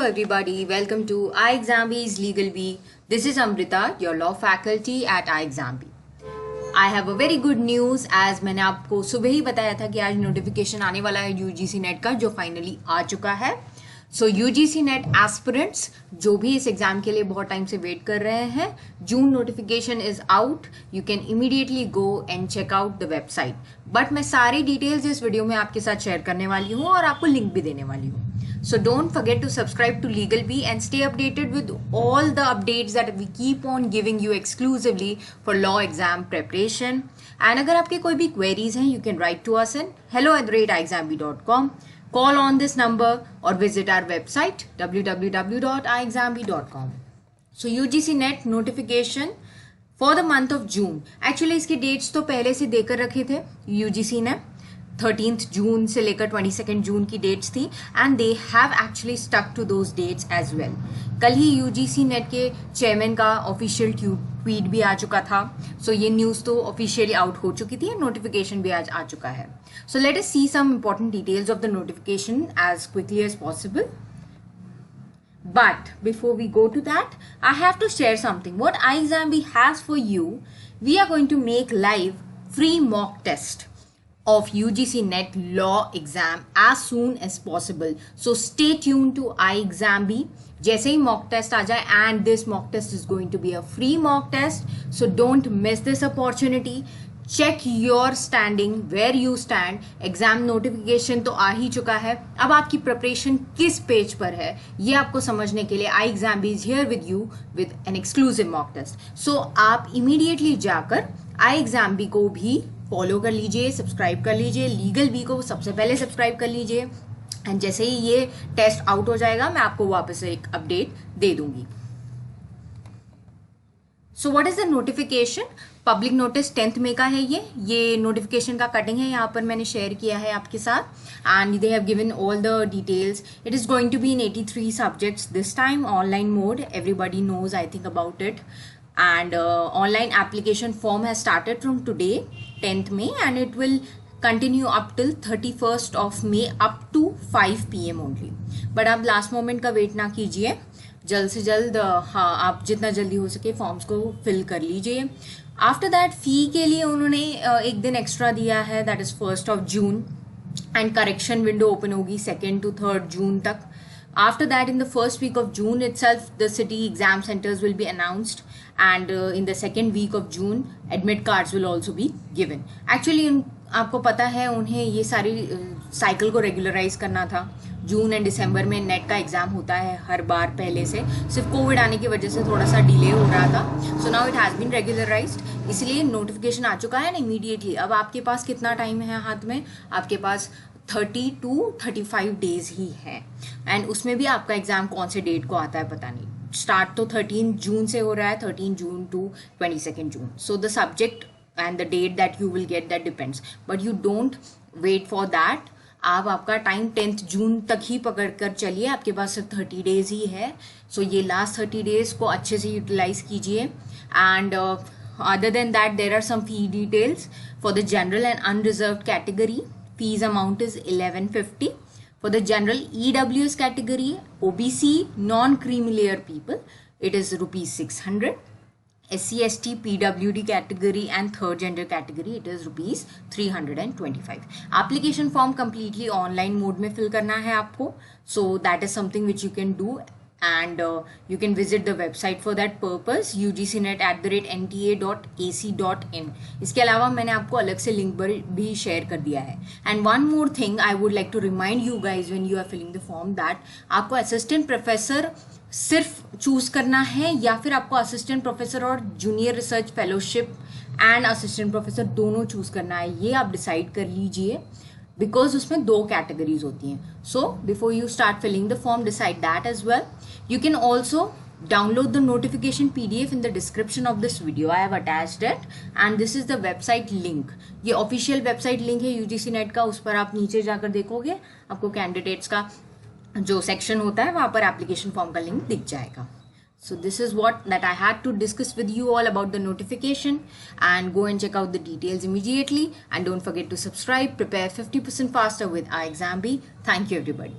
everybody, welcome to iExamBee's Legal Bee. This is Amrita, your law faculty at iExamBee. I have a very good news as मैंने आपको सुबह ही बताया था कि आज नोटिफिकेशन आने वाला है यूजीसी नेट का जो फाइनली आ चुका है. सो यूजीसी नेट एस्पिरेंट्स जो भी इस एग्जाम के लिए बहुत टाइम से वेट कर रहे हैं, June notification is out. You can immediately go and check out the website. But मैं सारी डिटेल्स इस वीडियो में आपके साथ शेयर करने वाली हूँ और आपको लिंक भी देने वाली हूँ. So don't forget to subscribe to LegalBee and stay updated with all the updates that we keep on giving you exclusively for law exam preparation. And अगर आपके कोई भी queries हैं, you can write to us in hello@iexambee.com. Call on this number or visit our website www.iexambee.com. So UGC NET notification for the month of June. Actually इसके dates तो पहले से देकर रखे थे UGC ने. 13th जून से लेकर 22nd जून की डेट्स थी and they have actually stuck to those dates as well. कल ही यूजीसी नेट के चेयरमैन का ऑफिशियल ट्वीट भी आ चुका था. सो ये न्यूज़ तो ऑफिशियली आउट हो चुकी थी एंड नोटिफिकेशन भी आज आ चुका है. So let us see some important details of the notification as quickly as possible. But before we go to that, I have to share something. What iExamBee has for you, we are going to make live free mock test of UGC NET law exam as soon as possible. So stay tuned to iExamBee. जैसे ही mock test आ जाए, and this mock test is going to be a free mock test. So don't miss this opportunity. Check your standing, where you stand. Exam notification तो आ ही चुका है. अब आपकी preparation किस page पर है ये आपको समझने के लिए iExamBee is here with you with an exclusive mock test. So आप immediately जाकर iExamBee को भी फॉलो कर लीजिए, सब्सक्राइब कर लीजिए, LegalBee को सबसे पहले सब्सक्राइब कर लीजिए एंड जैसे ही ये टेस्ट आउट हो जाएगा मैं आपको वापस से एक अपडेट दे दूंगी. So what is the notification? Public notice 10th मई का है. ये नोटिफिकेशन का कटिंग है, यहाँ पर मैंने शेयर किया है आपके साथ and they have given all the details. It is going to be in 83 subjects this time, online mode. Everybody knows I think about it. And online application form has started from today 10th May and it will continue up till 31st of May up to 5 PM only. but आप last moment का wait ना कीजिए, जल्द से जल्द हाँ आप जितना जल्दी हो सके फॉर्म्स को फिल कर लीजिए. आफ्टर दैट फी के लिए उन्होंने एक दिन एक्स्ट्रा दिया है, that is 1st of June and correction window open होगी 2nd to 3rd June तक. After that, in the first week of June itself, the city exam centers will be announced, and in the second week of June, admit cards will also be given. Actually, आपको पता है उन्हें ये सारी cycle को regularise करना था. जून and दिसंबर में नेट का एग्जाम होता है हर बार पहले से, सिर्फ कोविड आने की वजह से थोड़ा सा डिले हो रहा था. So now it has been regularised, इसलिए नोटिफिकेशन आ चुका है. इमीडिएटली अब आपके पास कितना टाइम है हाथ में? आपके पास 30 to 35 डेज ही है एंड उसमें भी आपका एग्जाम कौन से डेट को आता है पता नहीं. स्टार्ट तो 13 जून से हो रहा है, 13 June to 22nd June. So the subject and the date that you will get that depends, but you don't wait for that. आप आपका टाइम 10th जून तक ही पकड़ कर चलिए, आपके पास सिर्फ 30 डेज ही है. सो ये लास्ट 30 डेज को अच्छे से यूटिलाइज कीजिए. And other than that, there are some fee details for the general and unreserved category. Fees amount is 1150. For the general EWS category, OBC, non-creamy layer people, it is rupees 600. SC, ST, PWD category and third gender category, it is rupees 325. Application form completely online mode में fill करना है आपको. So that is something which you can do. And you can visit the website for that purpose, ugcnet@nta.ac.in. इसके अलावा मैंने आपको अलग से लिंक भी शेयर कर दिया है. And one more thing I would like to remind you guys when you are filling the form that आपको असिस्टेंट प्रोफेसर सिर्फ चूज करना है या फिर आपको असिस्टेंट प्रोफेसर और junior research fellowship and assistant professor दोनों चूज करना है. ये आप डिसाइड कर लीजिए बिकॉज उसमें 2 कैटेगरीज होती हैं. So before you start filling the form decide that as well. You can also download the notification PDF in the description of this video. I have attached it and this is the website link. ये official website link है UGC NET का, उस पर आप नीचे जाकर देखोगे आपको कैंडिडेट्स का जो सेक्शन होता है वहाँ पर एप्लीकेशन फॉर्म का लिंक दिख जाएगा. So this is what that I had to discuss with you all about the notification, and go and check out the details immediately, and don't forget to subscribe. Prepare 50% faster with iExamBee. Thank you everybody.